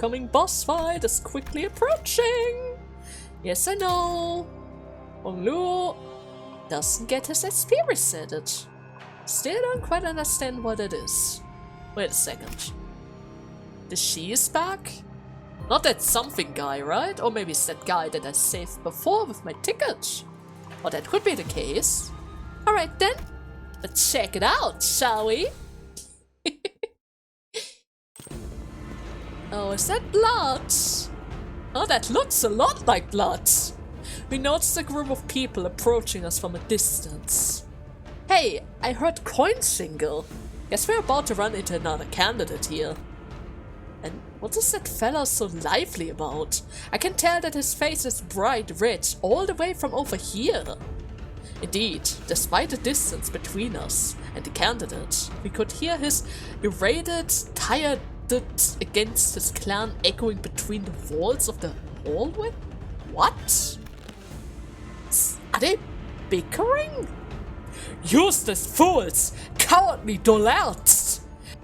upcoming boss fight is quickly approaching. Yes, I know. Honglu doesn't get his XP resetted. Still don't quite understand what it is. Wait a second. The Shi is back? Not that something guy, right? Or maybe it's that guy that I saved before with my ticket. Or that could be the case. Alright then, let's check it out, shall we? Oh, is that blood? Oh, that looks a lot like blood. We noticed a group of people approaching us from a distance. Hey, I heard coins jingle. Guess we're about to run into another candidate here. And what is that fella so lively about? I can tell that his face is bright red all the way from over here. Indeed, despite the distance between us and the candidate, we could hear his irritated, tired against his clan echoing between the walls of the hallway? What? Are they bickering? Useless fools! Cowardly dullards!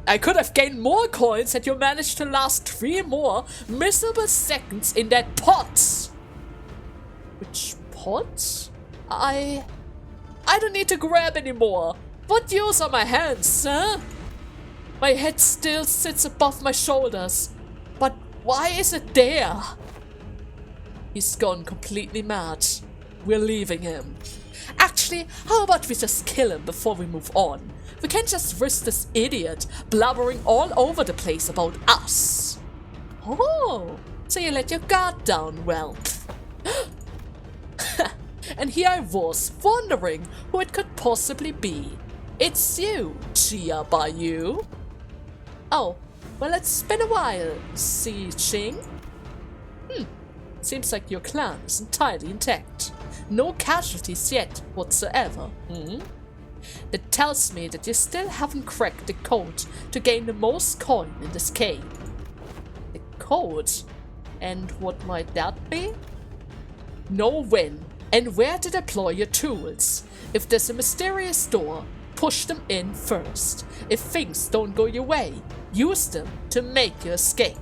I could have gained more coins had you managed to last 3 more miserable seconds in that pot! Which pot? I don't need to grab anymore! What use are my hands, huh? My head still sits above my shoulders, but why is it there? He's gone completely mad. We're leaving him. Actually, how about we just kill him before we move on? We can't just risk this idiot blubbering all over the place about us. Oh, so you let your guard down, well. And here I was, wondering who it could possibly be. It's you, Chia Bayou. Oh, well, it's been a while, Shi Sijing. Seems like your clan is entirely intact. No casualties yet whatsoever. That tells me that you still haven't cracked the code to gain the most coin in this game. The code? And what might that be? Know when and where to deploy your tools. If there's a mysterious door, push them in first. If things don't go your way, use them to make your escape.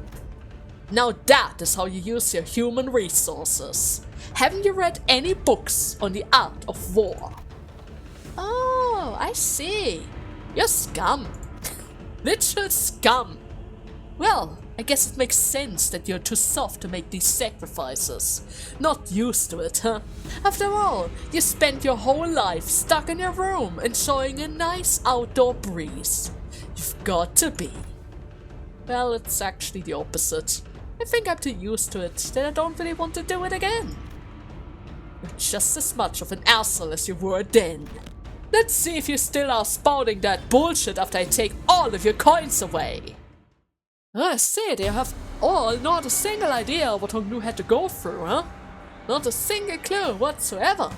Now that is how you use your human resources. Haven't you read any books on the art of war? Oh, I see. You're scum. Literal scum. Well, I guess it makes sense that you're too soft to make these sacrifices. Not used to it, huh? After all, you spent your whole life stuck in your room enjoying a nice outdoor breeze. You've got to be. Well, it's actually the opposite. I think I'm too used to it that I don't really want to do it again. You're just as much of an asshole as you were then. Let's see if you still are spouting that bullshit after I take all of your coins away. I see, they have all not a single idea what Honglu had to go through, huh? Not a single clue whatsoever.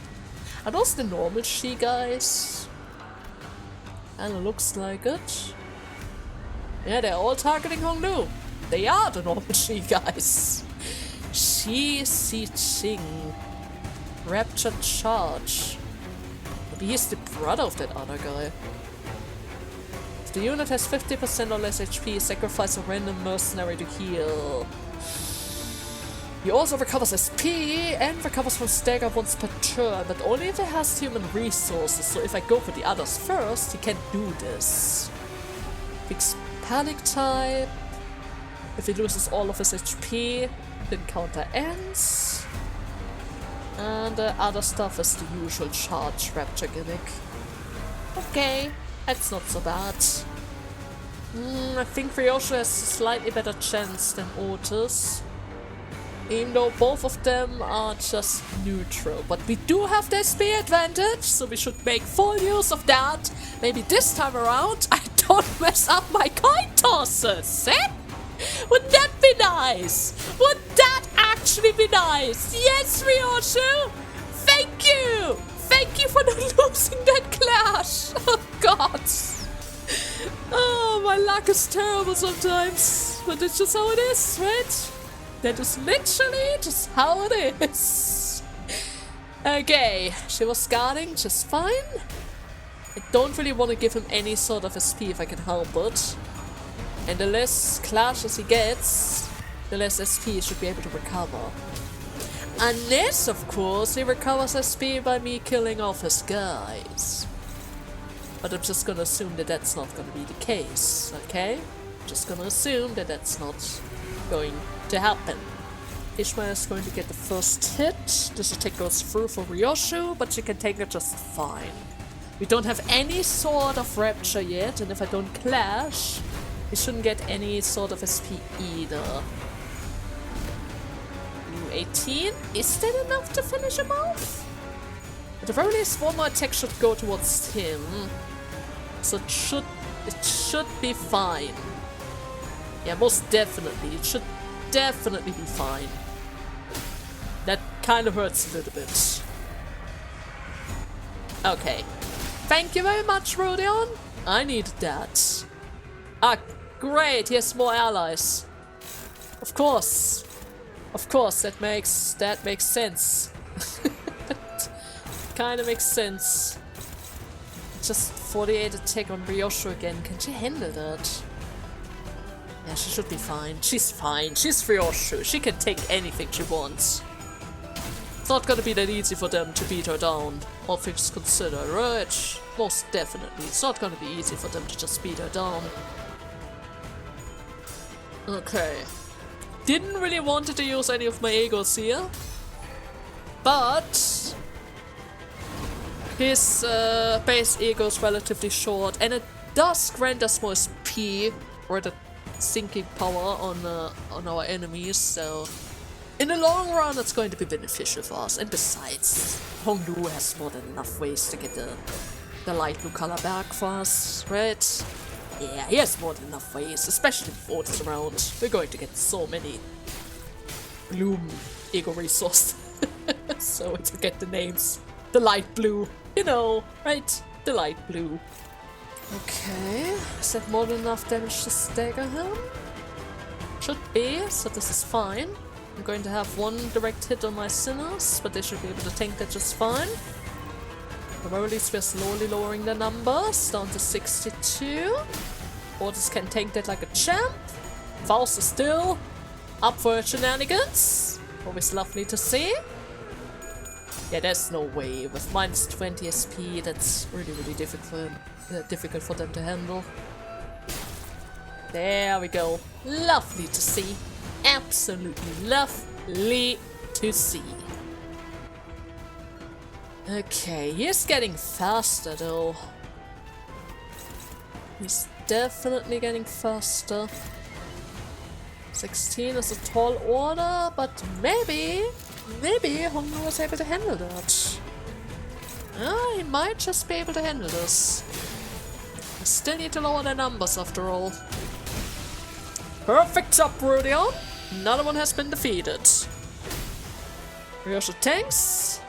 Are those the normal Shi guys? And it looks like it. Yeah, they're all targeting Honglu. They are the normal Shi guys. Shi Sijing. Rapture charge. Maybe he's the brother of that other guy. If the unit has 50% or less HP, sacrifice a random mercenary to heal. He also recovers SP and recovers from stagger once per turn, but only if he has human resources, so if I go for the others first, he can't do this. Fix panic type. If he loses all of his HP, the encounter ends. And the other stuff is the usual charge rapture gimmick. Okay, that's not so bad. I think Ryosha has a slightly better chance than Otis. Even though both of them are just neutral. But we do have the SP advantage, so we should make full use of that. Maybe this time around I don't mess up my coin tosses, eh? Wouldn't that be nice? Would that actually be nice? Yes, Ryoshu! Thank you! Thank you for not losing that clash! Oh god! Oh, my luck is terrible sometimes. But it's just how it is, right? That is literally just how it is. Okay, she was guarding just fine. I don't really want to give him any sort of SP if I can help it. And the less clashes he gets, the less SP he should be able to recover. Unless, of course, he recovers SP by me killing off his guys. But I'm just gonna assume that that's not gonna be the case, okay? Just gonna assume that that's not going to happen. Ishmael is going to get the first hit. This attack goes through for Ryoshu, but she can take it just fine. We don't have any sort of rapture yet, and if I don't clash, we shouldn't get any sort of SP either. 18? Is that enough to finish him off? At the very least, one more attack should go towards him. So it should be fine. Yeah, most definitely. It should definitely be fine. That kind of hurts a little bit. Okay. Thank you very much, Rodion. I needed that. Ah, great. He has more allies. Of course. Of course, that makes sense. Kind of makes sense. Just 48 attack on Ryoshu again. Can she handle that? Yeah, she should be fine. She's fine. She's Ryoshu. She can take anything she wants. It's not gonna be that easy for them to beat her down. All things considered, right? Most definitely. It's not gonna be easy for them to just beat her down. Okay. Didn't really want to use any of my egos here. But his base ego is relatively short, and it does grant us more SP, or the sinking power on our enemies, so in the long run it's going to be beneficial for us. And besides, Honglu has more than enough ways to get the light blue color back for us, right? Yeah, he has more than enough ways, especially if Otis around. We're going to get so many bloom ego resources. So I forget the names. The light blue, you know, right? The light blue. Okay, is that more than enough damage to stagger him? Should be, so this is fine. I'm going to have one direct hit on my sinners, but they should be able to tank that just fine. At the very least, we're slowly lowering the numbers down to 62. Otis can tank that like a champ. Faust is still up for shenanigans. Always lovely to see. Yeah, there's no way. With minus 20 SP, that's really difficult for them to handle. There we go. Lovely to see. Absolutely lovely to see. Okay, he's getting faster though. He's definitely getting faster. 16 is a tall order, but maybe Honglu was able to handle that. He might just be able to handle this. I still need to lower the numbers after all. Perfect job, Rodion. Another one has been defeated. Ryoshu tanks.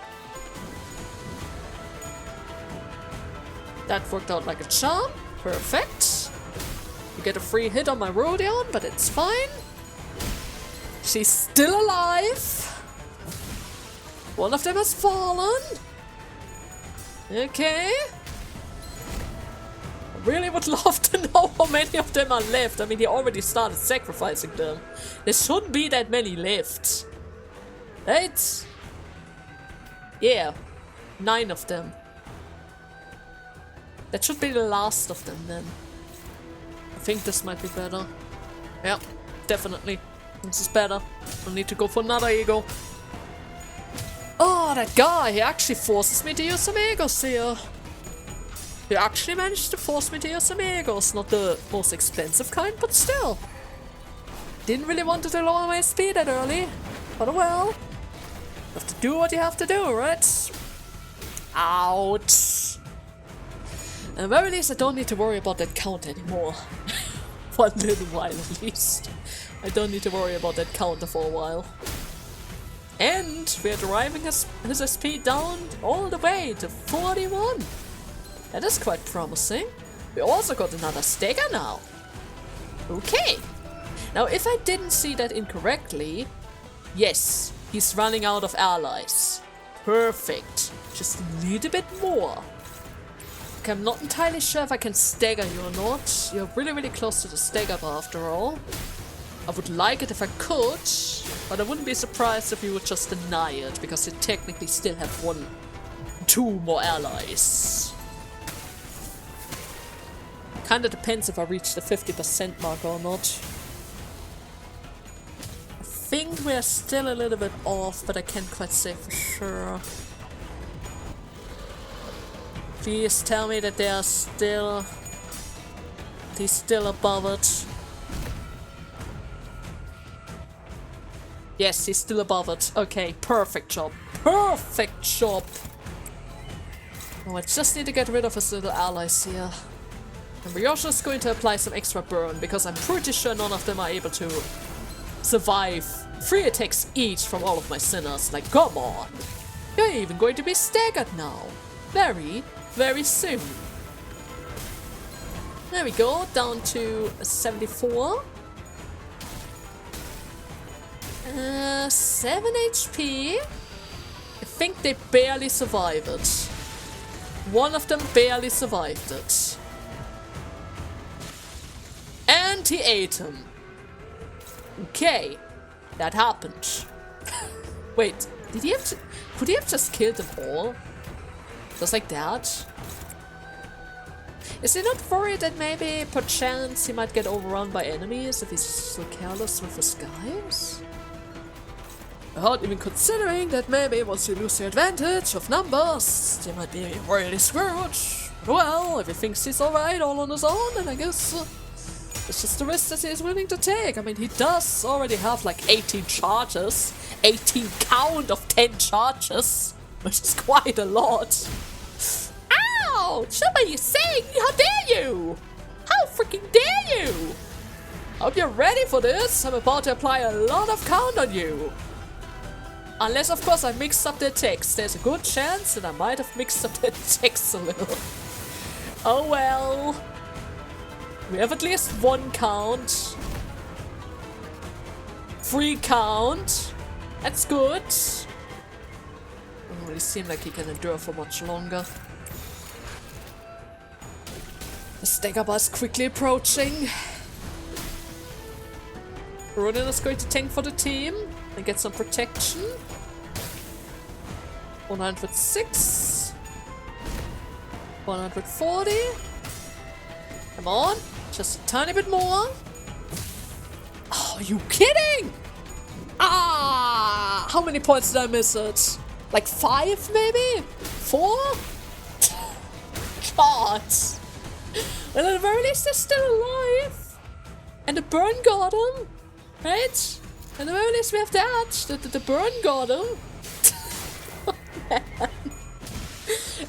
That worked out like a charm. Perfect. You get a free hit on my Rodion, but it's fine. She's still alive. One of them has fallen. Okay. I really would love to know how many of them are left. I mean, he already started sacrificing them. There shouldn't be that many left. Right? Yeah. 9 of them. That should be the last of them then. I think this might be better. Yeah, definitely. This is better. I'll need to go for another ego. Oh, that guy, he actually forces me to use some egos here. He actually managed to force me to use some egos. Not the most expensive kind, but still. Didn't really want to lower my speed that early. But well. You have to do what you have to do, right? Ouch. At the very least, I don't need to worry about that count anymore. For a little while at least. I don't need to worry about that counter for a while. And we're driving his SP down all the way to 41. That is quite promising. We also got another stagger now. Okay. Now, if I didn't see that incorrectly, yes, he's running out of allies. Perfect. Just a little bit more. Okay, I'm not entirely sure if I can stagger you or not. You're really close to the stagger bar after all. I would like it if I could, but I wouldn't be surprised if we would just deny it, because they technically still have 2 more allies. Kinda depends if I reach the 50% mark or not. I think we're still a little bit off, but I can't quite say for sure. Please tell me that he's still above it. Yes, he's still above it. Okay, perfect job. Perfect job! Oh, I just need to get rid of his little allies here. And we're just going to apply some extra burn, because I'm pretty sure none of them are able to survive 3 attacks each from all of my sinners. Like, come on! You're even going to be staggered now. Very, very soon. There we go, down to 74. 7 HP. I think they barely survived it. One of them barely survived it. And he ate him. Okay, that happened. Wait, could he have just killed them all? Just like that? Is he not worried that maybe, perchance, he might get overrun by enemies if he's so careless with his guys? Without even considering that maybe once you lose the advantage of numbers, they might be really screwed. But well, if he thinks he's alright all on his own, then I guess it's just the risk that he's willing to take. I mean, he does already have like 18 charges. 18 count of 10 charges, which is quite a lot. Ouch! What are you saying? How dare you? How freaking dare you? Hope you're ready for this. I'm about to apply a lot of count on you. Unless, of course, I mixed up the text. There's a good chance that I might have mixed up the text a little. Oh well. We have at least 1 count. 3 count. That's good. Doesn't really seem like he can endure for much longer. The stagger bar is quickly approaching. Ronin is going to tank for the team and get some protection. 106. 140. Come on. Just a tiny bit more. Oh, are you kidding? Ah! How many points did I miss it? Like 5 maybe? 4? God. Well, at the very least they're still alive. And the burn got him. Right? At the very least we have that. The burn got him. Oh, man.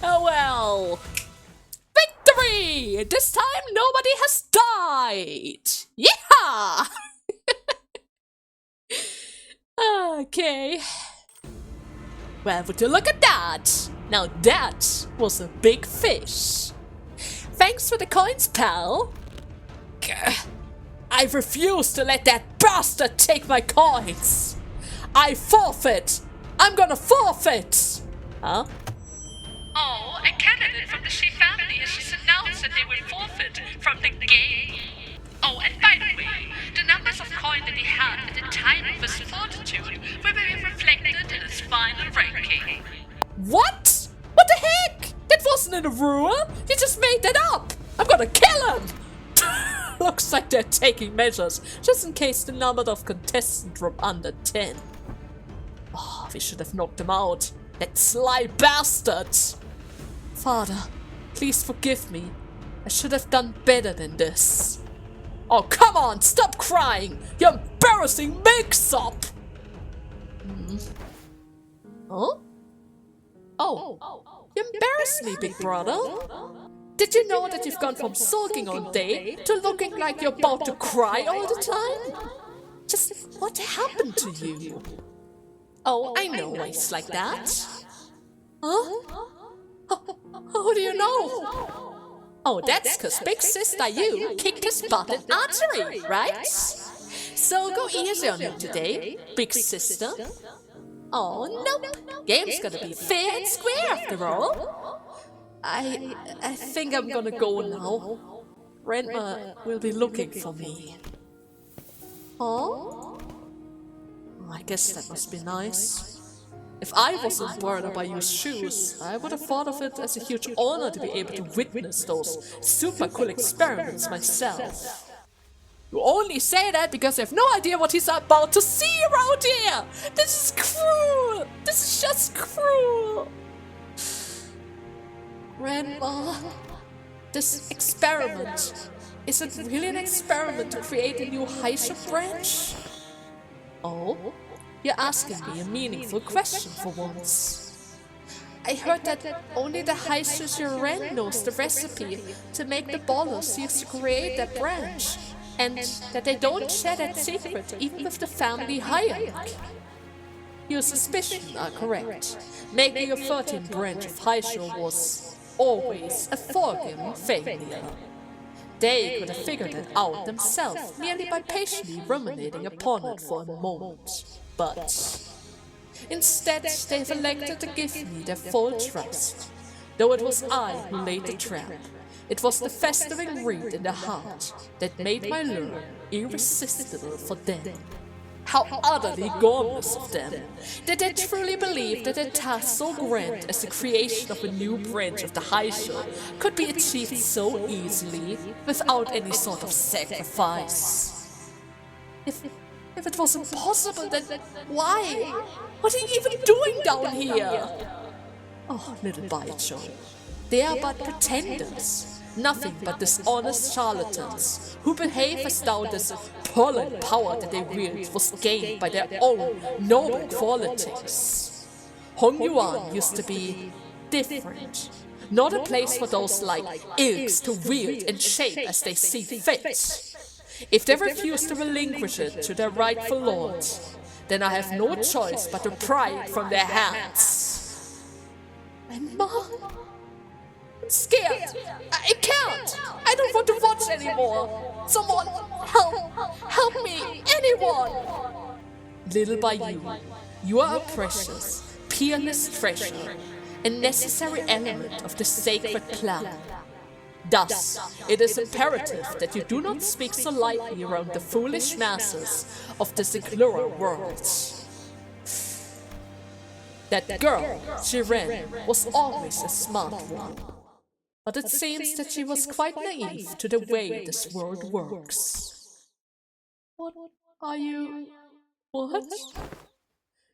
Oh well. Victory! This time nobody has died. Yeah! Okay. Well, would you look at that? Now that was a big fish. Thanks for the coins, pal. I refuse to let that bastard take my coins. I forfeit. I'm gonna forfeit. Huh? Oh, a candidate from the Shi family has just announced that they will forfeit from the game. Oh, and by the way, the numbers of coin that he had at the time of his fortitude will be reflected in his final ranking. What? What the heck? That wasn't in a rule. You just made that up. I'm gonna kill him. Looks like they're taking measures, just in case the number of contestants drop under 10. Oh, we should have knocked him out. That sly bastard. Father, please forgive me. I should have done better than this. Oh, come on, stop crying! You embarrassing milksop! Huh? Oh, you embarrass me, big brother. Did you know that you've gone from sulking all day to looking like you're about to cry all the time? Just what happened to you? Oh, I know why it's like that. Huh? How do you know? Oh, that's because big sister you kicked his butt in archery, right? So go easy on him today, big sister. Oh, nope. Game's gonna be fair and square after all. I think I'm gonna go now. Rentma will be looking for me. Huh? I guess that must be nice. If I wasn't worried about your shoes, I would have thought of it as a huge honor to be able to witness those super cool experiments myself. You only say that because you have no idea what he's about to see around here! This is cruel! This is just cruel! Grandma, this experiment, is it really an experiment to create a new Heisha branch? Oh? You're asking me a meaningful question for once. I heard that only the Heisha Jiren knows the recipe to make the ballers used to create that branch, and that they don't share that secret even with the family hierarchy. Your suspicions are correct. Making a 13th branch of Heisha was always a foregone failure. They could have figured it out themselves merely by patiently ruminating upon it for a moment. But instead, they've elected to give me their full trust. Though it was I who laid the trap, it was the festering reed in the heart that made my lure irresistible for them. How utterly gormless of them! Did they truly believe that a task so grand as the creation of a new branch of the Heisha could be achieved so easily, without any sort of sacrifice? If it was impossible, then why? What are you even doing down here? Oh, little Baicho, they are but pretenders, nothing but dishonest charlatans, who behave as though this pollen power that they wield was gained by their own noble qualities. Hong Yuan used to be different, not a place for those like ilks to wield and shape as they see fit. If they refuse to relinquish it to their rightful lord, then I have no choice but to pry it from their hands. And Mom, I'm scared. I can't. I don't want to watch anymore. Someone, help me, anyone. Little by you are a precious, peerless treasure, a necessary element of the sacred plan. Thus, it is imperative that you do not speak so lightly around the foolish masses of the secular world. That girl, Jiren, was always a smart one. But it seems that she was quite naive to the way this world works. What are you... what?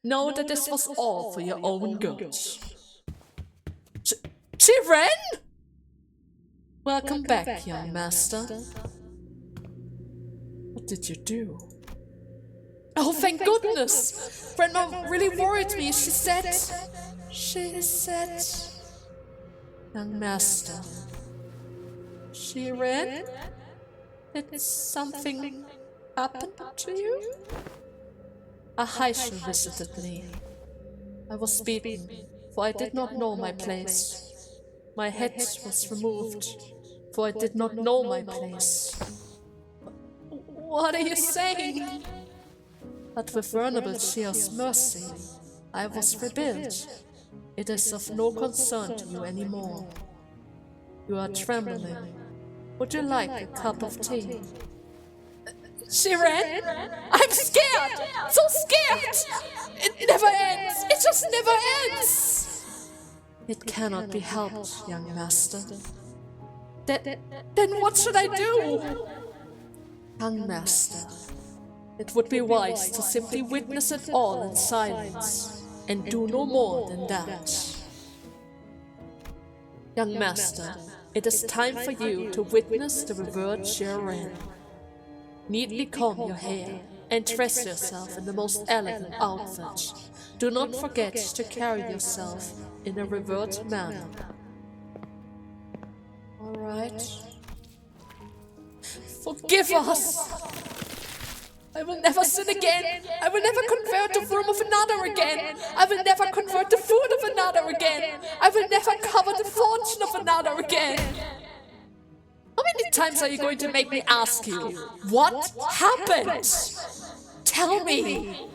Know that this was all for your own good. Jiren? Welcome back, young master. What did you do? Oh, thank goodness! Grandma really worried me. She said... Young master. Jiren? Did something happen to you? A Heisha visited me. I was beaten, for I did not know my place. My head was removed, for I did not know my place. What are you saying? But with Venerable Chia's mercy, I was rebuilt. It is of no concern to you anymore. You are trembling. Would you like a cup of tea? Jiren? I'm scared! So scared! It never ends! It just never ends! It cannot be helped, young master. Then what should I do? Young master, it would be wise to simply witness it all in silence, and do no more than that. Young master, it is time for you to witness the revered Jiren. Neatly comb your hair, and dress yourself in the most elegant outfit. Do not forget to carry yourself in a revered manner. Alright. Forgive us! I will never sin again! I will never convert the form of another again! I will never convert the food of another again! I will never cover the fortune of another again! How many times are you going to make me ask you, what happened? Tell me!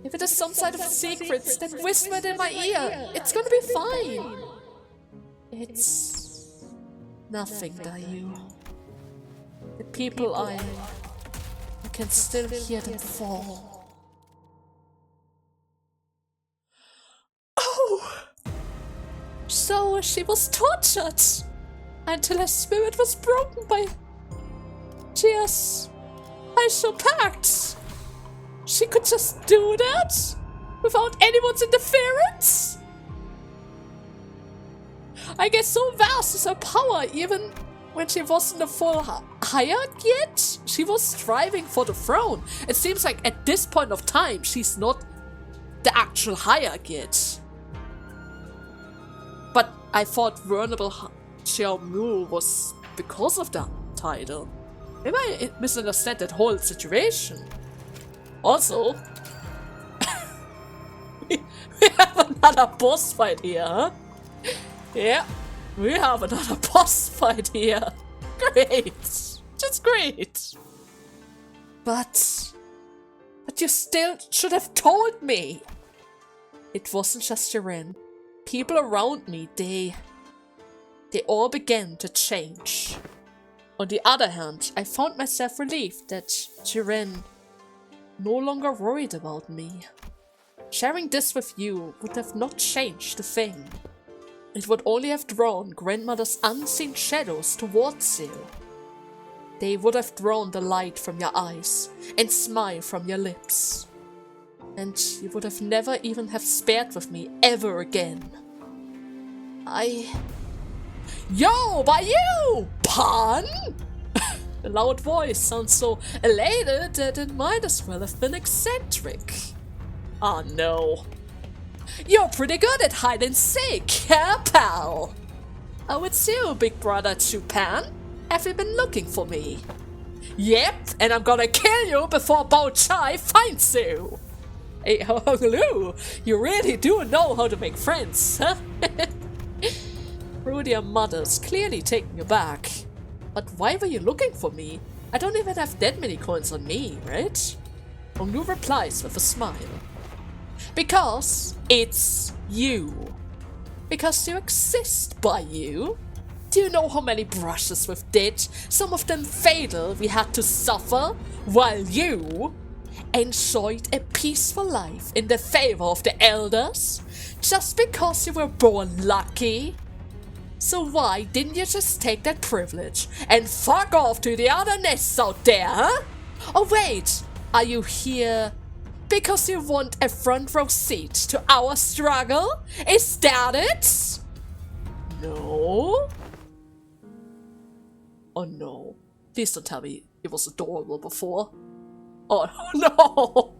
If it is some sort of secrets, then whisper it in my ear. It's gonna be fine. It's nothing, Dayu. The people I can still hear them fall. Oh! So she was tortured until her spirit was broken by tears. I suspect she could just do that without anyone's interference. I guess so vast is her power, even when she wasn't a full hired yet. She was striving for the throne. It seems like at this point of time, she's not the actual hired yet. But I thought Vulnerable Xiaomu was because of that title. Maybe I misunderstood that whole situation. Also, we have another boss fight here, huh? Yeah, we have another boss fight here. Great. Just great. But you still should have told me. It wasn't just Jiren. People around me, they all began to change. On the other hand, I found myself relieved that Jiren no longer worried about me. Sharing this with you would have not changed a thing. It would only have drawn grandmother's unseen shadows towards you. They would have drawn the light from your eyes and smile from your lips. And you would have never even have spared with me ever again. Yo, by you, Pan! The loud voice sounds so elated that it might as well have been eccentric. Oh no. You're pretty good at hide and seek, yeah, pal? Oh, it's you, big brother Xue Pan. Have you been looking for me? Yep, and I'm gonna kill you before Bao Chai finds you. Hey, hello, you really do know how to make friends, huh? Rudia mutters, clearly taken aback. But why were you looking for me? I don't even have that many coins on me, right? Ongnu replies with a smile. Because it's you. Because you exist, by you. Do you know how many brushes we've did? Some of them fatal we had to suffer, while you enjoyed a peaceful life in the favor of the elders? Just because you were born lucky? So why didn't you just take that privilege and fuck off to the other nests out there, huh? Oh wait, are you here because you want a front row seat to our struggle? Is that it? No? Oh no. Please don't tell me it was adorable before. Oh no!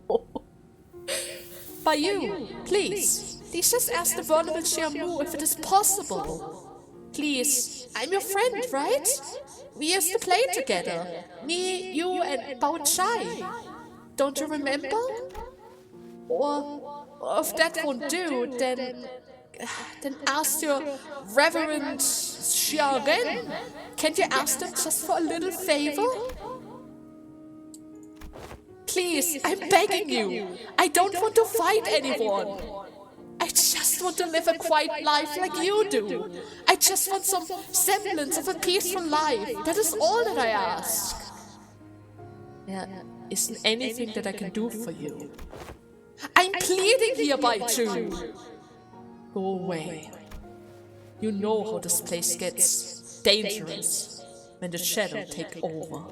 By you, please just ask the vulnerable Xiaomu if it is possible. Please, I'm your friend, right? We used to play together. Me, you, and Bao Chai. Don't you remember? Or if that won't do, then ask your Reverend Xiaoren. Can't you ask them just for a little favor? Please, I'm begging you. I don't want to fight anyone. I just want to live a quiet life like you do. I just want some semblance of a peaceful life. That is all that I ask. There isn't anything that I can do for you. I'm pleading hereby too. Go away. You know how this place gets dangerous when the shadow take over.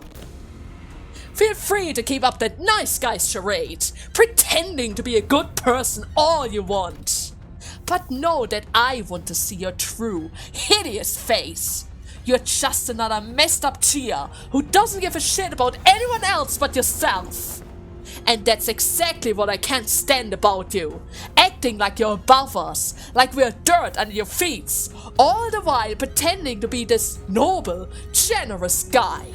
Feel free to keep up that nice guy charade, pretending to be a good person all you want. But know that I want to see your true, hideous face. You're just another messed up Chia who doesn't give a shit about anyone else but yourself. And that's exactly what I can't stand about you. Acting like you're above us, like we're dirt under your feet, all the while pretending to be this noble, generous guy.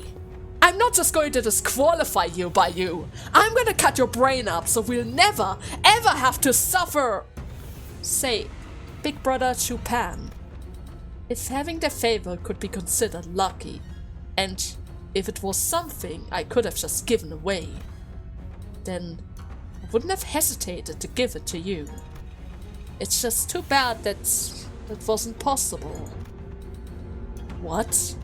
I'm not just going to disqualify you by you. I'm going to cut your brain up so we'll never, ever have to suffer. Say, big brother Xue Pan, if having the favor could be considered lucky, and if it was something I could have just given away, then I wouldn't have hesitated to give it to you. It's just too bad that wasn't possible. What?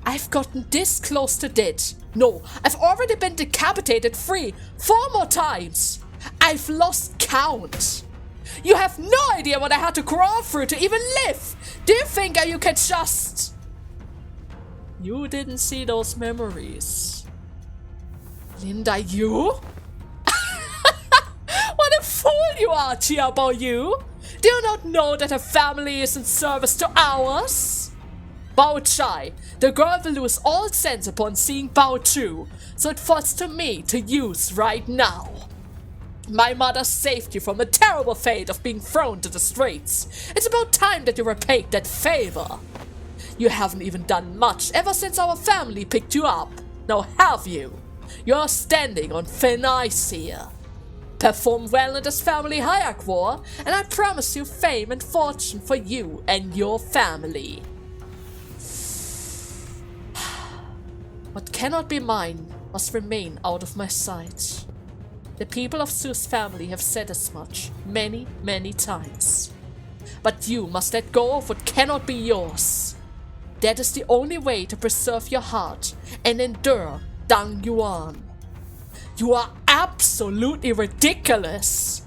I've gotten this close to dead. No, I've already been decapitated 4 more times. I've lost count. You have no idea what I had to crawl through to even live. Do you think you can just... You didn't see those memories. Linda, you? What a fool you are, Chiabo, you! Do you not know that her family is in service to ours? Bao Chai, the girl will lose all sense upon seeing Bao Chu, so it falls to me to use right now. My mother saved you from the terrible fate of being thrown to the streets. It's about time that you repaid that favor. You haven't even done much ever since our family picked you up. Now have you? You are standing on thin ice here. Perform well in this family Hayak war, and I promise you fame and fortune for you and your family. What cannot be mine must remain out of my sight. The people of Su's family have said as much many, many times. But you must let go of what cannot be yours. That is the only way to preserve your heart and endure Dang Yuan. You are absolutely ridiculous.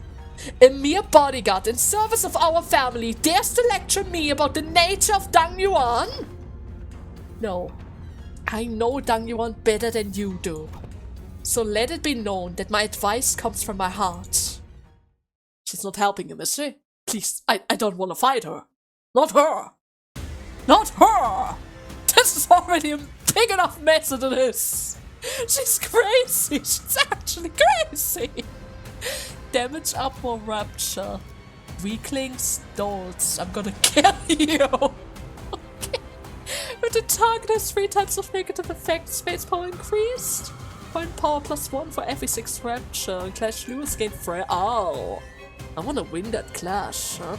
A mere bodyguard in service of our family dares to lecture me about the nature of Dang Yuan? No, I know Dang Yuan better than you do. So let it be known that my advice comes from my heart. She's not helping him, is she? Please, I don't want to fight her. Not her! Not her! This is already a big enough mess as it is. She's crazy. She's actually crazy. Damage up or rapture. Weaklings, dolls. I'm gonna kill you. Okay. With the target has 3 types of negative effects, space power increased. Point power +1 for every 6 rapture. Clash Lewis gain 3. Oh. I wanna win that clash, huh?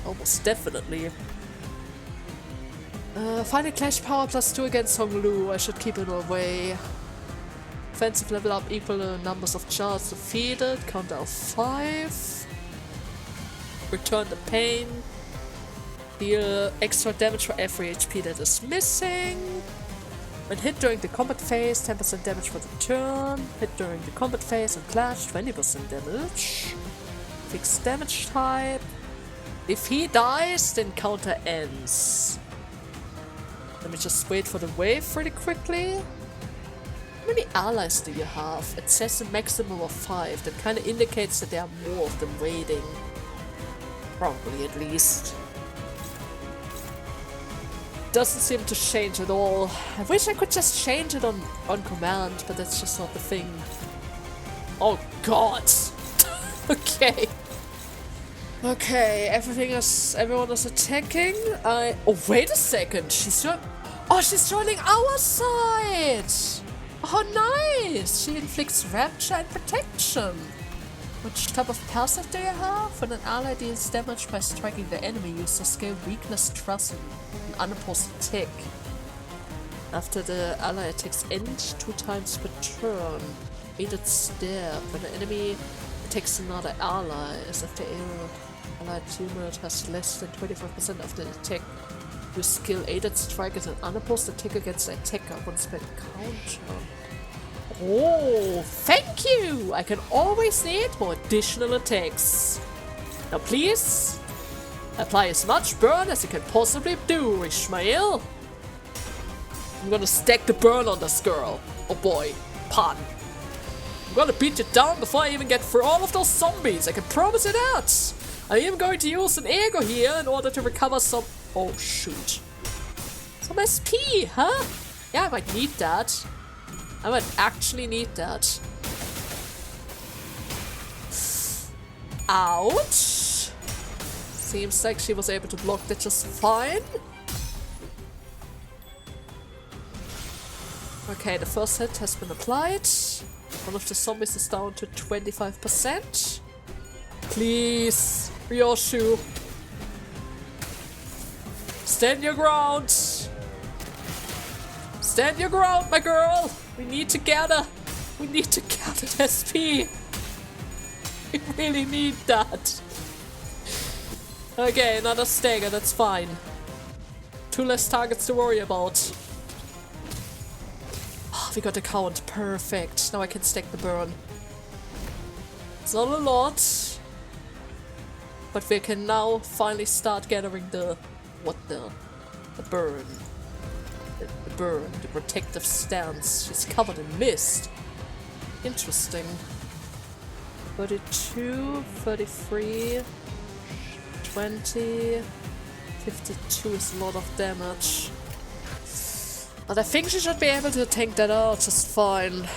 Almost definitely. Final clash power +2 against Hong Lu. I should keep it away. Offensive level up equal to numbers of charts defeated. Counter of 5. Return the pain. Deal extra damage for every HP that is missing. When hit during the combat phase, 10% damage for the turn. Hit during the combat phase and clash, 20% damage. Fixed damage type. If he dies, then counter ends. Let me just wait for the wave really quickly. How many allies do you have? It says a maximum of 5. That kind of indicates that there are more of them waiting. Probably, at least. Doesn't seem to change at all. I wish I could just change it on command, but that's just not the thing. Oh god! Okay. Okay, everyone is attacking. Oh, wait a second. She's joining our side. Oh, nice. She inflicts rapture and protection. Which type of passive do you have? When an ally deals damage by striking the enemy, use the skill Weakness Trust, an unopposed attack. After the ally attacks end, 2 times per turn. Aided stab. When an enemy attacks another ally, as if the allied unit has less than 25% of the attack, use skill Aided Strike as an unopposed attack against the attacker once per counter. Oh, thank you! I can always need more additional attacks. Now please, apply as much burn as you can possibly do, Ishmael. I'm gonna stack the burn on this girl. Oh boy, pun. I'm gonna beat you down before I even get through all of those zombies, I can promise you that! I'm even going to use an ego here in order to recover some... Oh shoot. Some SP, huh? Yeah, I might need that. I might actually need that. Ouch! Seems like she was able to block that just fine. Okay, the first hit has been applied. One of the zombies is down to 25%. Please, Ryoshu. Stand your ground. Stand your ground, my girl. We need to gather. We need to gather SP. We really need that. Okay, another stagger, that's fine. 2 less targets to worry about. We got the count. Perfect. Now I can stack the burn. It's not a lot. But we can now finally start gathering the... What the? The burn. The burn. The protective stance. She's covered in mist. Interesting. 32, 33, 20, 52 is a lot of damage. But I think she should be able to tank that out just fine.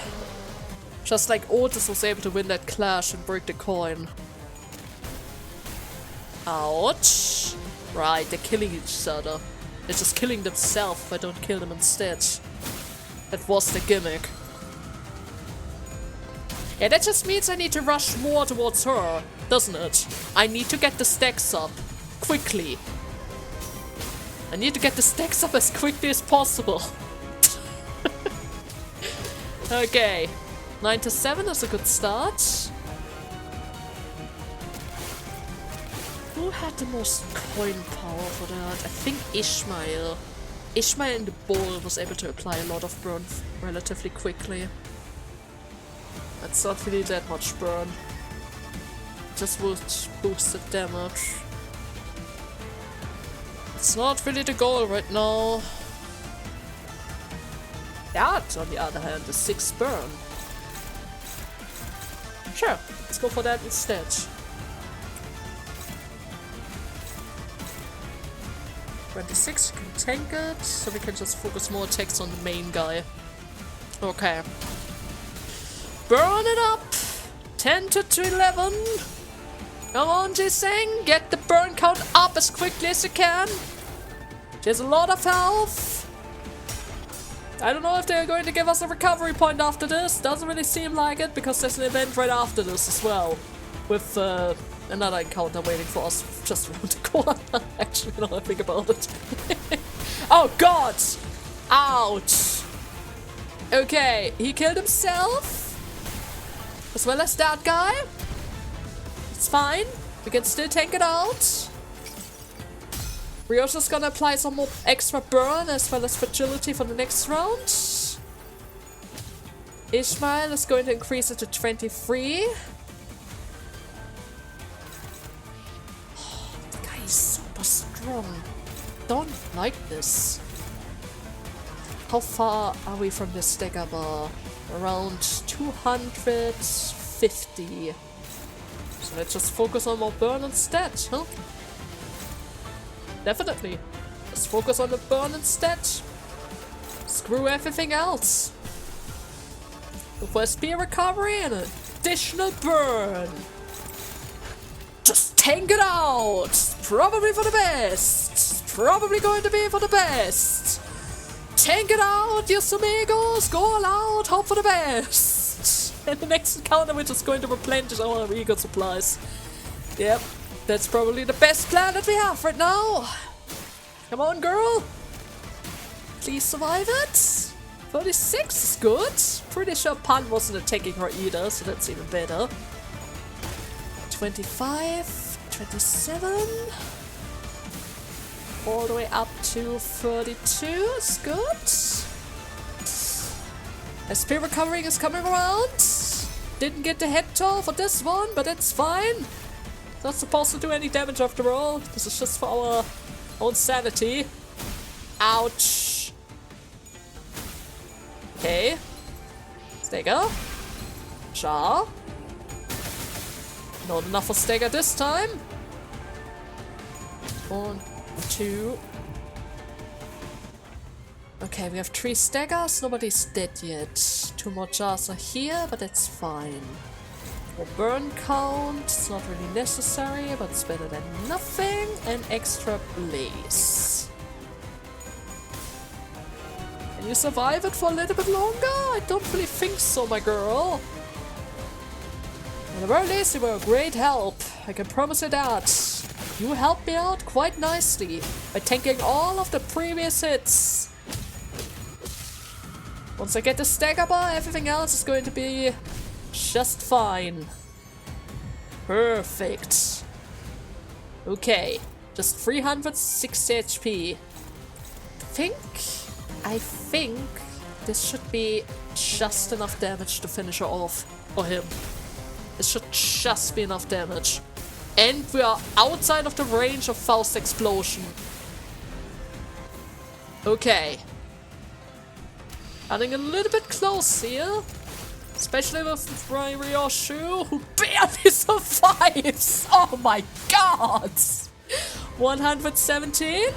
Just like Otis was able to win that clash and break the coin. Ouch. Right, they're killing each other. They're just killing themselves if I don't kill them instead. That was the gimmick. Yeah, that just means I need to rush more towards her, doesn't it? I need to get the stacks up. Quickly. I need to get the stacks up as quickly as possible. Okay. 9 to 7 is a good start. Who had the most coin power for that? I think Ishmael. Ishmael in the bowl was able to apply a lot of burn relatively quickly. That's not really that much burn. Just boosted damage. It's not really the goal right now. That, on the other hand, is 6 burn. Sure, let's go for that instead. "26 can tank it, so we can just focus more attacks on the main guy. Okay. Burn it up! 10 to 11. Come on, Jiseng, get the burn count up as quickly as you can. There's a lot of health. I don't know if they're going to give us a recovery point after this. Doesn't really seem like it, because there's an event right after this as well. With another encounter waiting for us just around the corner. Actually, now I think about it. Oh god! Ouch! Okay, he killed himself. As well as that guy. It's fine. We can still tank it out. We're just gonna apply some more extra burn as well as fragility for the next round. Ishmael is going to increase it to 23. Oh, the guy is super strong. Don't like this. How far are we from the stagger bar? Around 250. So let's just focus on more burn instead, huh? Definitely. Let's focus on the burn instead. Screw everything else. Go for a spear recovery and an additional burn. Just tank it out. Probably for the best. Probably going to be for the best. Tank it out, yes amigos. Go all out. Hope for the best. And the next encounter we're just going to replenish our ego supplies. Yep. That's probably the best plan that we have right now. Come on, girl. Please survive it. 36 is good. Pretty sure Pan wasn't attacking her either, so that's even better. 25, 27. All the way up to 32 is good. SP recovering is coming around. Didn't get the head toll for this one, but it's fine. Not supposed to do any damage after all. This is just for our own sanity. Ouch. Okay. Stagger. Jar. Not enough for Stagger this time. 1, 2. Okay, we have 3 Staggers. Nobody's dead yet. 2 more jars are here, but that's fine. More burn count, it's not really necessary, but it's better than nothing. And extra blaze. Can you survive it for a little bit longer? I don't really think so, my girl. At the very least, you were a great help. I can promise you that. You helped me out quite nicely by tanking all of the previous hits. Once I get the stagger bar, everything else is going to be just fine. Perfect. Okay, just 360 HP. I think This should be just enough damage to finish her off. Or him. It should just be enough damage. And we are outside of the range of Faust's explosion. Okay. Getting a little bit close here. Especially with Feburary or Xue, who barely survives. Oh my god! 117?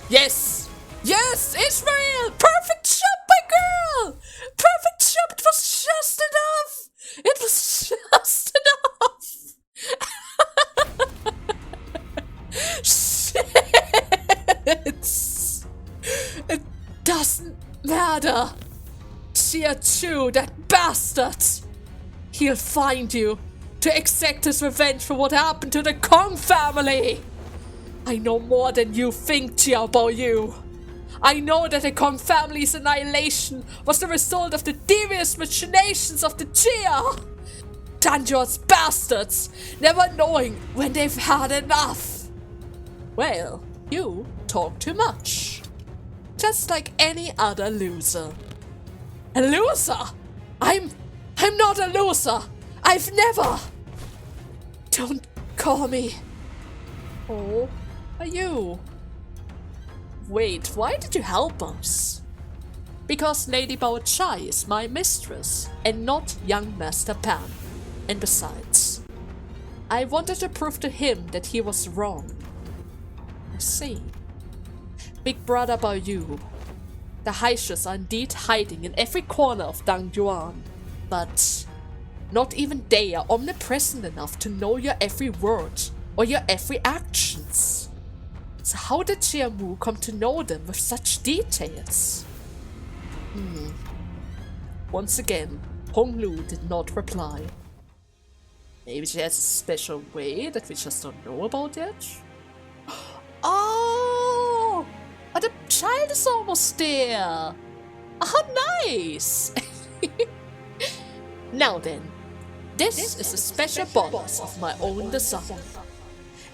Yes! Yes! Israel! Perfect shot, my girl! Perfect shot! It was just enough! It was just enough! Shit! It doesn't matter! Xie Chu, that bastard! He'll find you to exact his revenge for what happened to the Kong family! I know more than you think, Xiao Baoyu. I know that the Kong family's annihilation was the result of the devious machinations of the Jia! Dangerous bastards, never knowing when they've had enough! Well, you talk too much. Just like any other loser. A loser? I'm not a loser! I've never! Don't call me. Oh, are you? Wait, why did you help us? Because Lady Bao Chai is my mistress, and not young Master Pan. And besides, I wanted to prove to him that he was wrong. I see. Big Brother Baoyu, the Haishas are indeed hiding in every corner of Dangyuan, but not even they are omnipresent enough to know your every word or your every actions. So how did Xiaomu come to know them with such details? Once again, Honglu did not reply. Maybe she has a special way that we just don't know about yet? Oh! The child is almost there! How nice! Now then, this is a special bonus of my own design.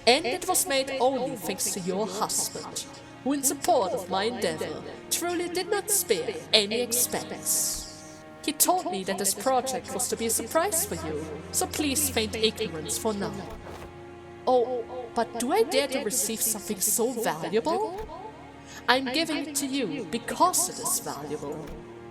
And it was made only thanks to your husband, who in support of my endeavor truly did not spare any expense. He told me that this project was to be a surprise for you, so please feign ignorance for now. Oh, but do I dare to receive something so valuable? I'm giving it to you because it is valuable.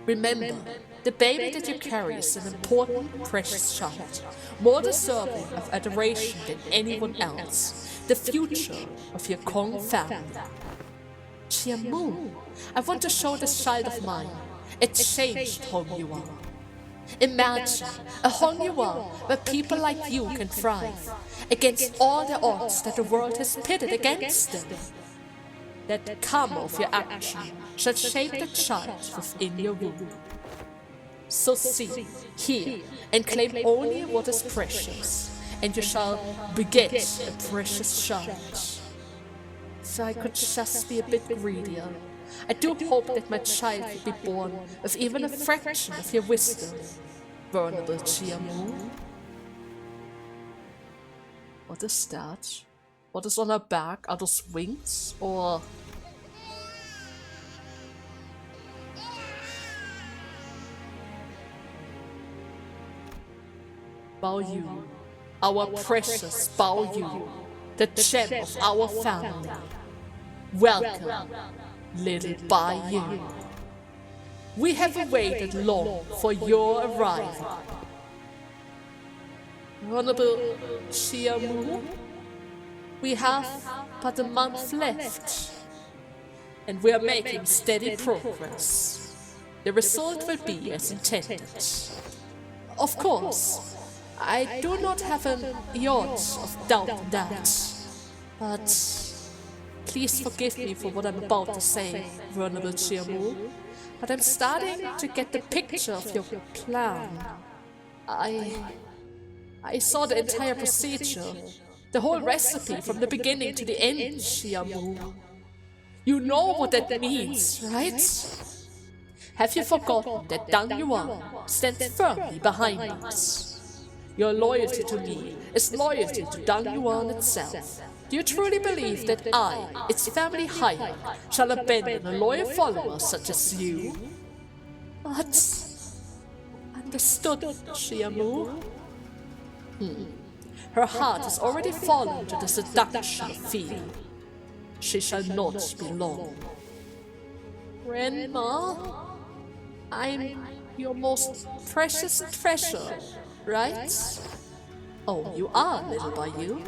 Remember, the baby that you carry is an important, precious child, more deserving of adoration than anyone else, the future of your Kong family. Xiaomu, I want to show this child of mine a changed Hongyuan. Imagine a Hongyuan where people like you can thrive, against all the odds that the world has pitted against them. That karma of your action shall shape the child within your womb. So see, hear, and claim only what is precious, and you shall beget a precious child. If I could just be a bit greedier, I do hope that my child will be born with even a fraction of your wisdom, vulnerable Xiaomu. What is that? What is on her back? Are those wings? Or... Baoyu, our precious Baoyu, the gem of our family. Welcome, little Baoyu. We have waited long for your arrival. Honorable Xiaomu, we have but a month left, and we are making steady progress. The result will be as intended. Of course, I do not have an iota of doubt in that, but please forgive me for what I'm about to say, Vulnerable Xiaomu, but I'm starting to get the picture of your plan. I saw the entire procedure, the whole recipe from the beginning to the end, Xiaomu. You know what that means, right? Have you forgotten that Dang Yuan stands firmly behind us? Your loyalty to me is loyalty to Dang Yuan itself. Do you truly believe that I, its family hierarch, shall abandon a loyal follower such as you? But... Understood, Shiamu. Her heart has already fallen to the seduction of feeling. She shall not be long. Grandma, I'm your most precious treasure, right? Oh, you are, little Bayou.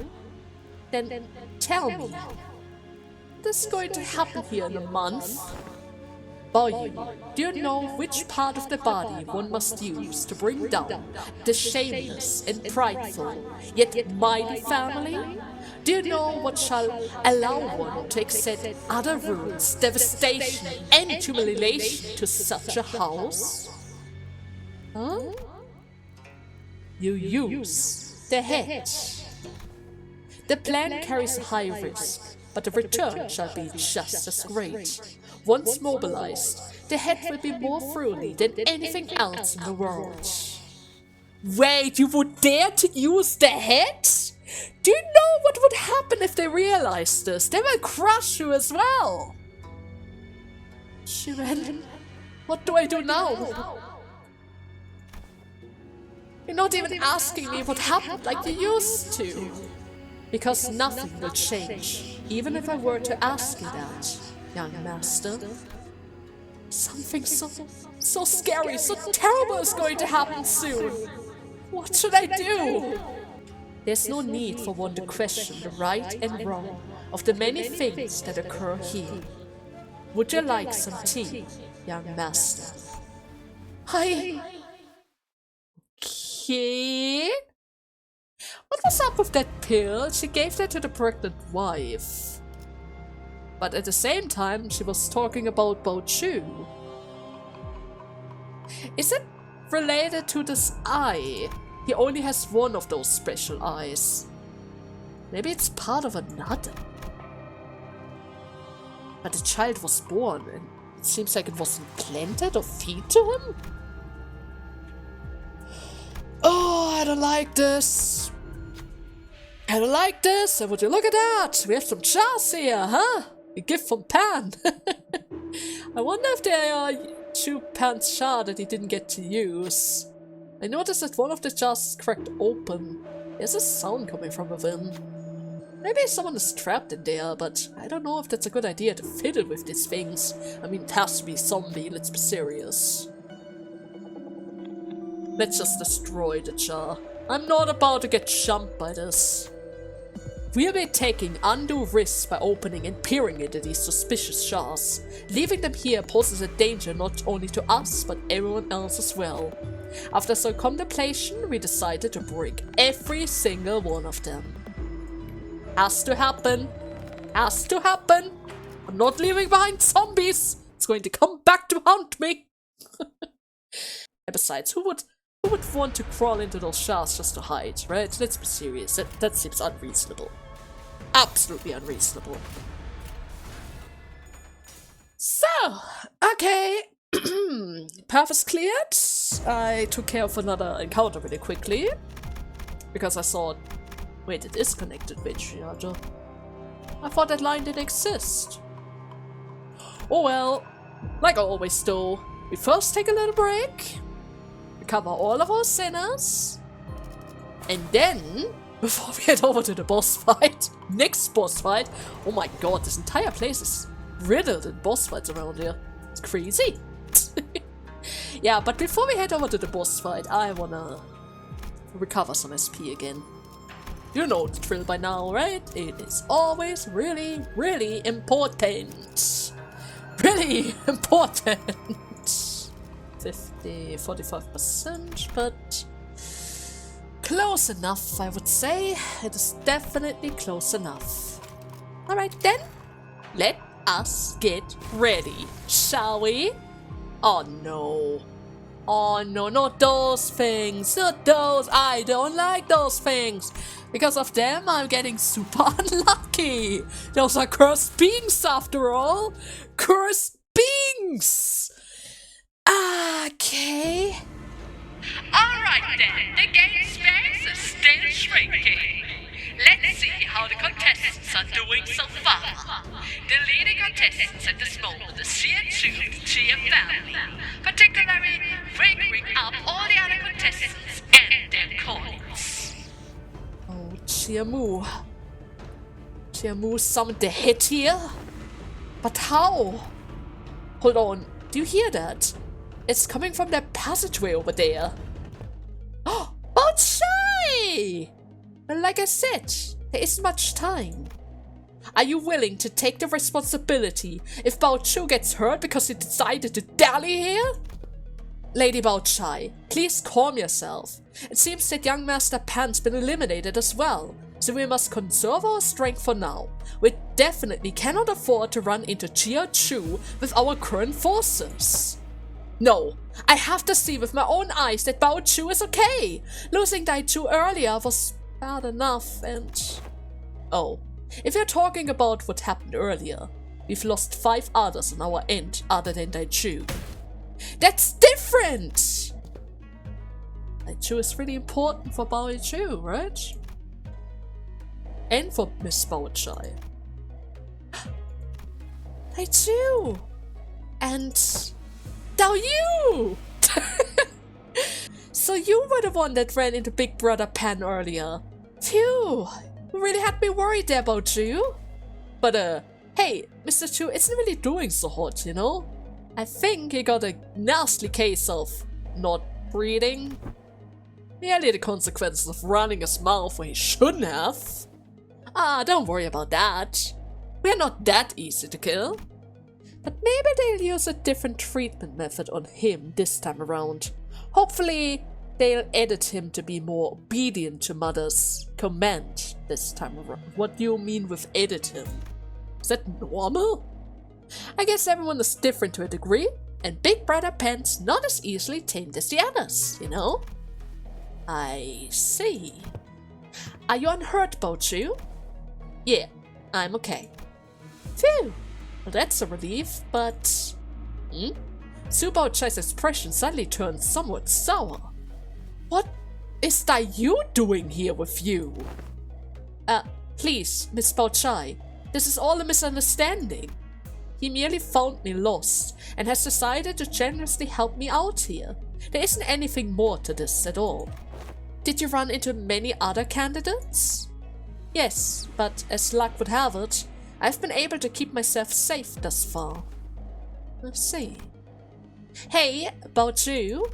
Then tell me, what is going to happen here in a month? Bayou, do you know which part of the body one must use to bring down the shameless and prideful, yet mighty family? Do you know what shall allow one to accept utter ruins, devastation, and humiliation to such a house? Huh? You use the head. The plan carries a high risk, but the return shall be just as great. Once mobilized, the head will be more fruity than anything else in the world. Wait, you would dare to use the head? Do you know what would happen if they realize this? They will crush you as well. Shiren, what do I do now? You're not even asking me what happened like you used to. Because nothing will change, even if I were to ask you that, young master. Something so scary, so terrible is going to happen soon. What should I do? There's no need for one to question the right and wrong of the many things that occur here. Would you like some tea, young master? Okay. What was up with that pill? She gave that to the pregnant wife. But at the same time, she was talking about Bao Chu. Is it related to this eye? He only has one of those special eyes. Maybe it's part of another. But the child was born, and it seems like it was implanted or fed to him? Oh, I don't like this. I don't like this. And would you look at that? We have some jars here, huh? A gift from Pan. I wonder if they are Xue Pan's jar that he didn't get to use. I noticed that one of the jars is cracked open. There's a sound coming from within. Maybe someone is trapped in there, but I don't know if that's a good idea to fiddle with these things. I mean, it has to be zombie, let's be serious. Let's just destroy the jar. I'm not about to get jumped by this. We'll be taking undue risks by opening and peering into these suspicious jars. Leaving them here poses a danger not only to us, but everyone else as well. After some contemplation, we decided to break every single one of them. Has to happen. Has to happen. I'm not leaving behind zombies. It's going to come back to haunt me. And besides, who would want to crawl into those jars just to hide, right? Let's be serious. That seems unreasonable. Absolutely unreasonable. So, okay. Path is cleared. I took care of another encounter really quickly. Because I thought, wait, it is connected with Patriarcha. I thought that line didn't exist. Oh well, like I always do, we first take a little break, recover all of our sinners, and then, before we head over to the boss fight, next boss fight, oh my god, this entire place is riddled in boss fights around here. It's crazy. Yeah, but before we head over to the boss fight, I wanna recover some SP again. You know the drill by now, right? It is always really, really important. Really important. 45%, but close enough, I would say. It is definitely close enough. Alright then, let us get ready, shall we? Oh no. Oh no, not those things, not those. I don't like those things. Because of them, I'm getting super unlucky. Those are cursed beings after all. Cursed beings. Okay. Alright then, the game space is still shrinking. let's see how the contestants are doing so far. The leading contestants at this moment is Shi Sijing, the Xue family, particularly figuring up all the other contestants and their coins. Oh, Chiamu. Chiamu summoned the hit here? But how? Hold on, do you hear that? It's coming from that passageway over there. Oh, Bao-Chai! Well, like I said, there isn't much time. Are you willing to take the responsibility if Bao-Chu gets hurt because he decided to dally here? Lady Bao-Chai, please calm yourself. It seems that young Master Pan's been eliminated as well, so we must conserve our strength for now. We definitely cannot afford to run into Chia-Chu with our current forces. No, I have to see with my own eyes that Bao-Chu is okay. Losing Dai-Chu earlier was bad enough and... Oh, if you're talking about what happened earlier, we've lost 5 others on our end other than Dai-Chu. That's different! Dai-Chu is really important for Bao-Chu, right? And for Miss Bao-Chai. Dai-Chu! And... Now you! So you were the one that ran into Big Brother Pan earlier. Phew! You really had me worried there about you. But hey, Mr. Chu isn't really doing so hot, you know? I think he got a nasty case of not breathing. Merely the consequences of running his mouth where he shouldn't have. Ah, don't worry about that. We're not that easy to kill. But maybe they'll use a different treatment method on him this time around. Hopefully, they'll edit him to be more obedient to Mother's command this time around. What do you mean with edit him? Is that normal? I guess everyone is different to a degree, and Big Brother Pan's not as easily tamed as the others, you know? I see. Are you unhurt, Bao-Chu? Yeah, I'm okay. Phew! Well, that's a relief, but... Su Bao-Chai's expression suddenly turned somewhat sour. What is Yu doing here with you? Please, Miss Bao-Chai, this is all a misunderstanding. He merely found me lost and has decided to generously help me out here. There isn't anything more to this at all. Did you run into many other candidates? Yes, but as luck would have it, I've been able to keep myself safe thus far. I see. Hey, Bao-Chu,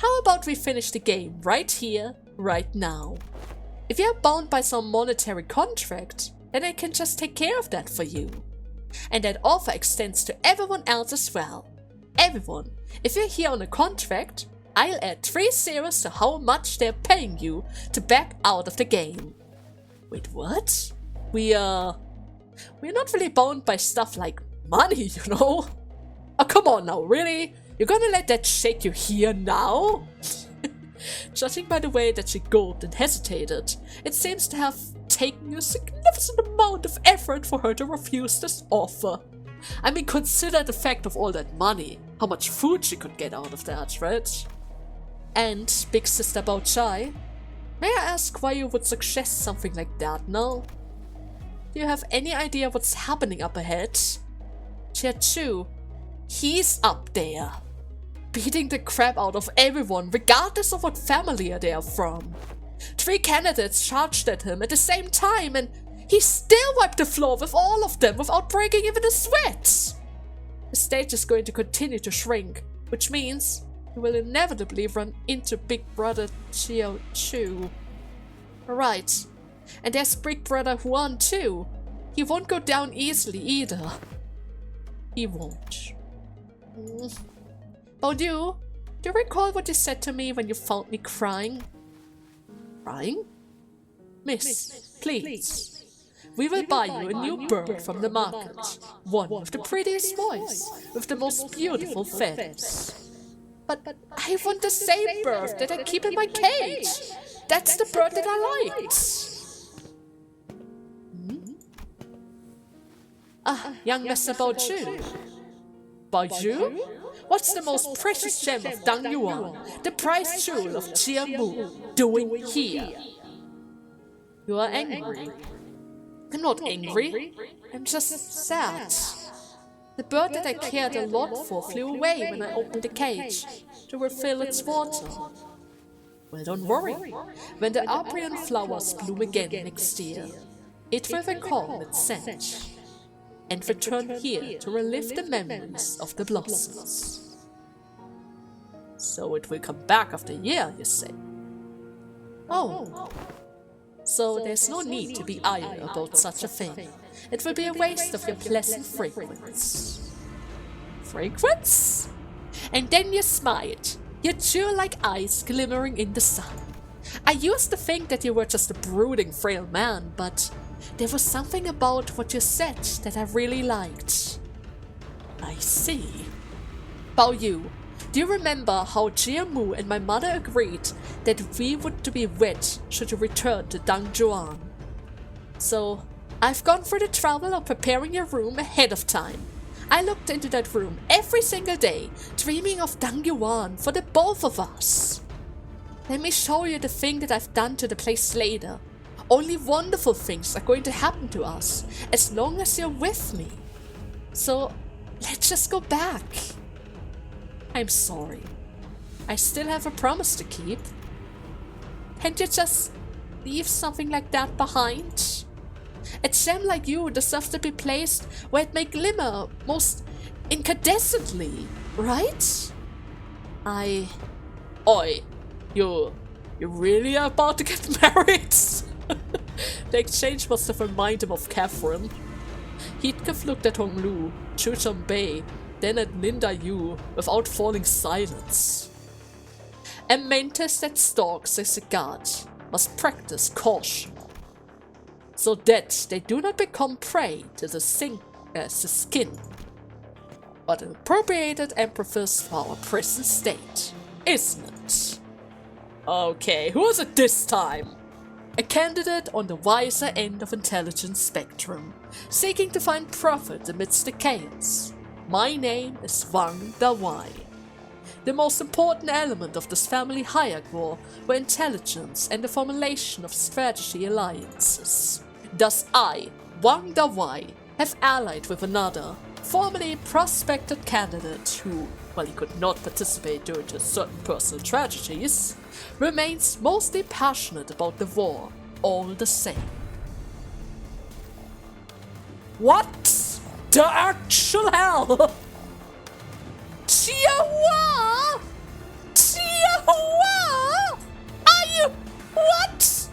how about we finish the game right here, right now? If you're bound by some monetary contract, then I can just take care of that for you. And that offer extends to everyone else as well. Everyone. If you're here on a contract, I'll add 3 zeros to how much they're paying you to back out of the game. Wait, what? We're not really bound by stuff like money, you know? Oh, come on now, really? You're gonna let that shake you here now? Judging by the way that she gulped and hesitated, it seems to have taken you a significant amount of effort for her to refuse this offer. I mean, consider the fact of all that money, how much food she could get out of that, right? And, Big Sister Bao-Chai, may I ask why you would suggest something like that now? Do you have any idea what's happening up ahead? Chia-Chu, he's up there, beating the crap out of everyone regardless of what family they are from. 3 candidates charged at him at the same time and he still wiped the floor with all of them without breaking even a sweat. The stage is going to continue to shrink, which means he will inevitably run into Big Brother Chia-Chu. Right. And there's Big Brother Huan too. He won't go down easily either. He won't. Bao-Du, do you recall what you said to me when you found me crying? Crying? Miss, please. We will buy you a new bird from the market. One with the prettiest voice, with the most beautiful feathers. But I want the same bird that I keep in my cage. That's the bird that I liked. Young Master Bao-Chu. Bao-Chu? What's the most precious gem of Dang Yuan, the prize jewel of Chia Mu, doing here? You are angry. I'm not angry. I'm just sad. The bird that I cared a lot for flew away when I opened the cage to refill its water. Well, don't worry. When the Aprian flowers bloom again next year, it will recall its scent and return here to relive the memories of the blossoms. So it will come back after a year, you say? Oh. So there's no need to be idle about such a thing. It will be a waste of your pleasant fragrance. Fragrance? And then you smiled, your jaw like ice glimmering in the sun. I used to think that you were just a brooding, frail man, but there was something about what you said that I really liked. I see. Bao Yu, do you remember how Jia Mu and my mother agreed that we would to be wed should you return to Dangjuan? So, I've gone through the trouble of preparing your room ahead of time. I looked into that room every single day, dreaming of Dangyuan for the both of us. Let me show you the thing that I've done to the place later. Only wonderful things are going to happen to us, as long as you're with me. So, let's just go back. I'm sorry. I still have a promise to keep. Can't you just leave something like that behind? A gem like you deserves to be placed where it may glimmer most incandescently, right? Oi, you really are about to get married? The exchange must have reminded him of Catherine. Heathcliff looked at Hong Lu, Chu Chun Bei, then at Linda Yu without falling silent. A mantis that stalks as a god must practice caution, so that they do not become prey to the skin, but an appropriated empress for our present state, isn't it? Okay, who is it this time? A candidate on the wiser end of intelligence spectrum, seeking to find profit amidst the chaos. My name is Wang Dawai. The most important element of this family hierarchy were intelligence and the formulation of strategy alliances. Thus I, Wang Dawai, have allied with another, formerly prospected candidate who, while he could not participate due to certain personal tragedies, remains mostly passionate about the war, all the same. What the actual hell? Chihuahua? Chihuahua? Are you... what?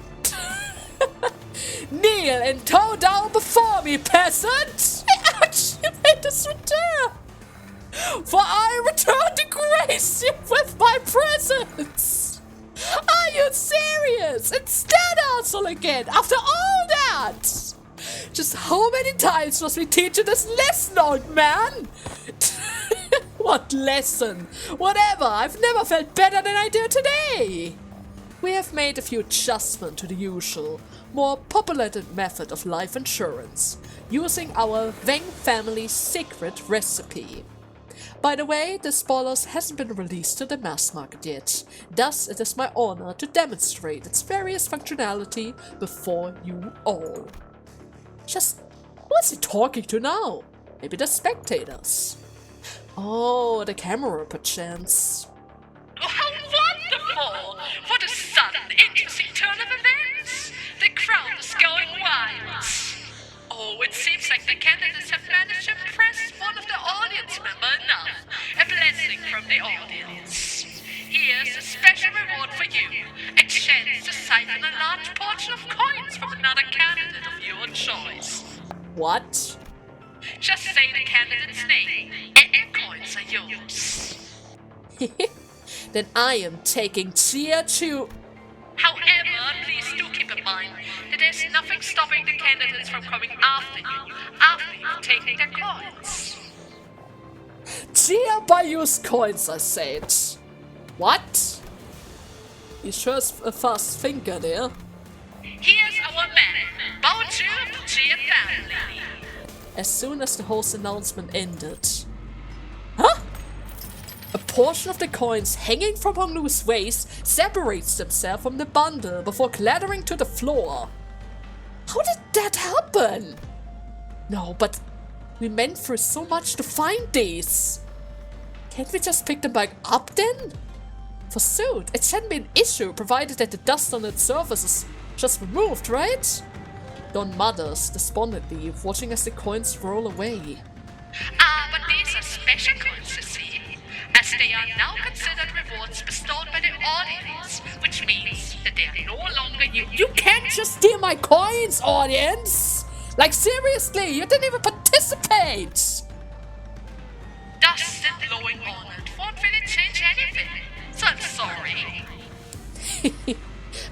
Kneel and tow down before me, peasant! I actually made this return! For I return to grace you with my presence! Are you serious? It's that asshole again, after all that! Just how many times must we teach you this lesson, old man? What lesson? Whatever, I've never felt better than I do today! We have made a few adjustments to the usual, more populated method of life insurance, using our Wang family secret recipe. By the way, the spoilers hasn't been released to the mass market yet, thus it is my honor to demonstrate its various functionality before you all. Just, who is he talking to now? Maybe the spectators. Oh, the camera perchance. Oh, how wonderful! What a sudden, interesting turn of events! The crowd is going wild. Oh, it seems like the candidates have managed to impress one of the audience members enough. A blessing from the audience. Here's a special reward for you. A chance to siphon a large portion of coins from another candidate of your choice. What? Just say the candidate's name, and the coins are yours. Then I am taking Chia Chu. However, please do keep in mind that there's nothing stopping the candidates from coming after you've taken their coins. Chia Bayu's coins, I said. What? He sure is a fast thinker there. Here's our man, Bao Zhu of the Jade family. As soon as the host announcement ended. Huh? A portion of the coins hanging from Hong Lu's waist separates themselves from the bundle before clattering to the floor. How did that happen? No, but we went through so much to find these. Can't we just pick them back up then? Forsooth, it shouldn't be an issue provided that the dust on its surface is just removed, right? Don mutters despondently, watching as the coins roll away. But these are special coins, you see, as they are now considered rewards bestowed by the audience, which means that they are no longer used. You can't just steal my coins, audience! Like, seriously, you didn't even participate! Dust and blowing on it won't really change anything, so I'm sorry.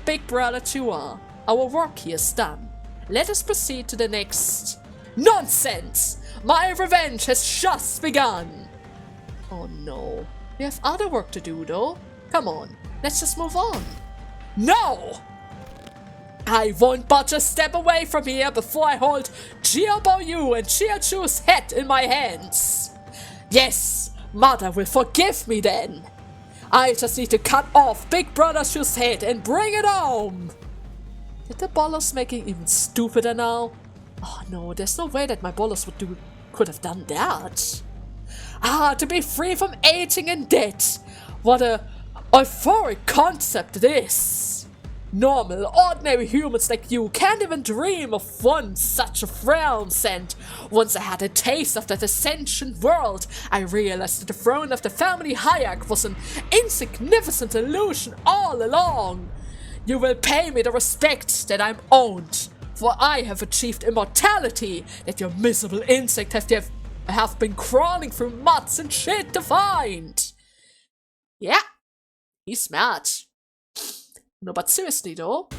Big Brother Chua, our work here is done. Let us proceed to the next... Nonsense! My revenge has just begun! Oh no. We have other work to do though. Come on, let's just move on. No! I won't budge a step away from here before I hold Jiao Yu and Chiachu's head in my hands. Yes, Mother will forgive me then. I just need to cut off Big Brother Shu's head and bring it home. Did the bolos make it even stupider now? Oh no, there's no way that my bolos could have done that. To be free from aging and debt. What a euphoric concept it is. Normal, ordinary humans like you can't even dream of one such of realms, and once I had a taste of that ascension world, I realized that the throne of the family Hayek was an insignificant illusion all along. You will pay me the respect that I'm owed, for I have achieved immortality that your miserable insect have been crawling through muds and shit to find. Yeah, he's smart. No, but seriously though,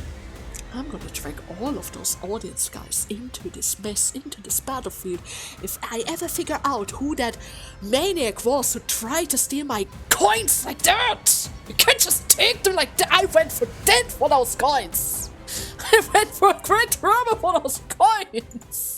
I'm gonna drag all of those audience guys into this mess, into this battlefield, if I ever figure out who that maniac was who tried to steal my coins like that! You can't just take them like that! I went for dead for those coins! I went for a great trouble for those coins!